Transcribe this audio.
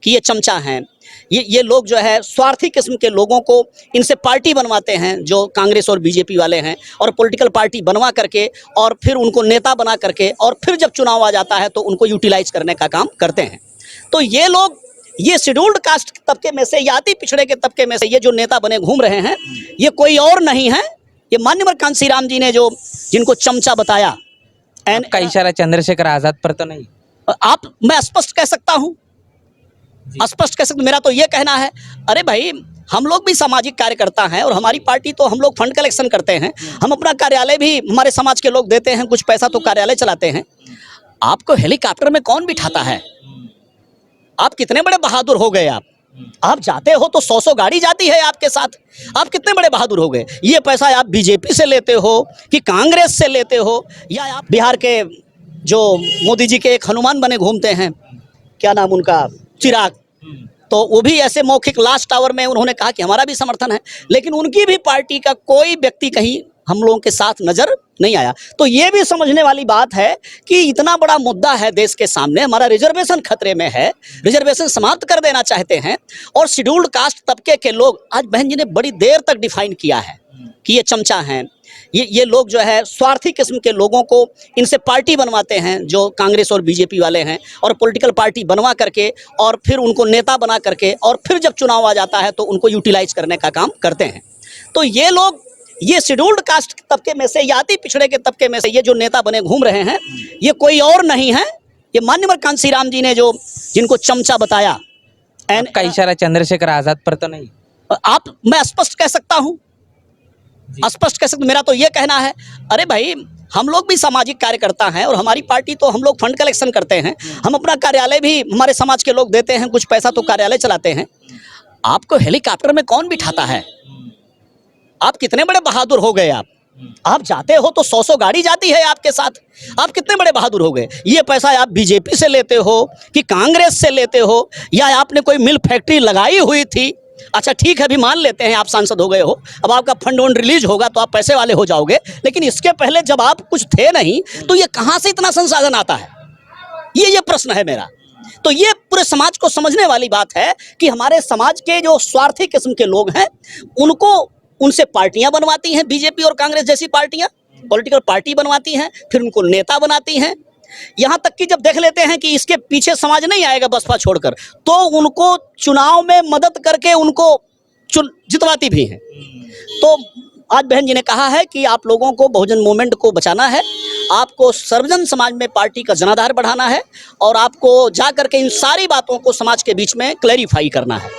कि ये चमचा हैं, ये लोग जो है स्वार्थी किस्म के लोगों को इनसे पार्टी बनवाते हैं, जो कांग्रेस और बीजेपी वाले हैं, और पॉलिटिकल पार्टी बनवा करके और फिर उनको नेता बना करके और फिर जब चुनाव आ जाता है तो उनको यूटिलाइज करने का काम करते हैं। तो ये लोग, ये शेड्यूल्ड कास्ट तबके में से या अति पिछड़े के तबके में से ये जो नेता बने घूम रहे हैं, ये कोई और नहीं है, ये माननीय कांसी राम जी ने जो जिनको चमचा बताया। का इशारा चंद्रशेखर आजाद पर तो नहीं? मैं स्पष्ट कह सकता हूं, स्पष्ट कह सकते। मेरा तो ये कहना है, अरे भाई हम लोग भी सामाजिक कार्यकर्ता हैं और हमारी पार्टी तो हम लोग फंड कलेक्शन करते हैं, हम अपना कार्यालय भी हमारे समाज के लोग देते हैं, कुछ पैसा तो कार्यालय चलाते हैं। आपको हेलीकॉप्टर में कौन बिठाता है? आप कितने बड़े बहादुर हो गए। आप जाते हो तो 100 गाड़ी जाती है आपके साथ। आप कितने बड़े बहादुर हो गए। ये पैसा आप बीजेपी से लेते हो कि कांग्रेस से लेते हो, या आप बिहार के जो मोदी जी के एक हनुमान बने घूमते हैं, क्या नाम उनका, चिराग, तो वो भी ऐसे मौखिक लास्ट आवर में उन्होंने कहा कि हमारा भी समर्थन है, लेकिन उनकी भी पार्टी का कोई व्यक्ति कहीं हम लोगों के साथ नजर नहीं आया। तो ये भी समझने वाली बात है कि इतना बड़ा मुद्दा है देश के सामने, हमारा रिजर्वेशन खतरे में है, रिजर्वेशन समाप्त कर देना चाहते हैं, और शेड्यूल्ड कास्ट तबके के लोग, आज बहन जी ने बड़ी देर तक डिफाइन किया है कि ये चमचा हैं, ये लोग जो है स्वार्थी किस्म के लोगों को इनसे पार्टी बनवाते हैं, जो कांग्रेस और बीजेपी वाले हैं, और पॉलिटिकल पार्टी बनवा करके और फिर उनको नेता बना करके और फिर जब चुनाव आ जाता है तो उनको यूटिलाइज करने का काम करते हैं। तो ये लोग, ये शेड्यूल्ड कास्ट तबके में से या अति पिछड़े के तबके में से ये जो नेता बने घूम रहे हैं, ये कोई और नहीं है, ये माननीय कांसी राम जी ने जो जिनको चमचा बताया। का इशारा चंद्रशेखर आजाद पर तो नहीं? मैं स्पष्ट कह सकता हूं, स्पष्ट कह सकते। मेरा तो ये कहना है, अरे भाई हम लोग भी सामाजिक कार्यकर्ता हैं और हमारी पार्टी तो हम लोग फंड कलेक्शन करते हैं, हम अपना कार्यालय भी हमारे समाज के लोग देते हैं, कुछ पैसा तो कार्यालय चलाते हैं। आपको हेलीकॉप्टर में कौन बिठाता है? आप कितने बड़े बहादुर हो गए। आप जाते हो तो 100 गाड़ी जाती है आपके साथ। आप कितने बड़े बहादुर हो गए। ये पैसा आप बीजेपी से लेते हो कि कांग्रेस से लेते हो, या आपने कोई मिल फैक्ट्री लगाई हुई थी। अच्छा ठीक है, अभी मान लेते हैं आप सांसद हो गए हो, अब आपका फंड वंड रिलीज होगा तो आप पैसे वाले हो जाओगे, लेकिन इसके पहले जब आप कुछ थे नहीं तो ये कहां से इतना संसाधन आता है, ये प्रश्न है मेरा। तो ये पूरे समाज को समझने वाली बात है कि हमारे समाज के जो स्वार्थी किस्म के लोग हैं, उनसे पार्टियां बनवाती हैं, बीजेपी और कांग्रेस जैसी पार्टियां पॉलिटिकल पार्टी बनवाती हैं, फिर उनको नेता बनाती हैं। यहां तक कि जब देख लेते हैं कि इसके पीछे समाज नहीं आएगा बसपा छोड़कर, तो उनको चुनाव में मदद करके उनको जितवाती भी हैं। तो आज बहन जी ने कहा है कि आप लोगों को बहुजन मूवमेंट को बचाना है, आपको सर्वजन समाज में पार्टी का जनाधार बढ़ाना है, और आपको जा करके इन सारी बातों को समाज के बीच में क्लैरिफाई करना है।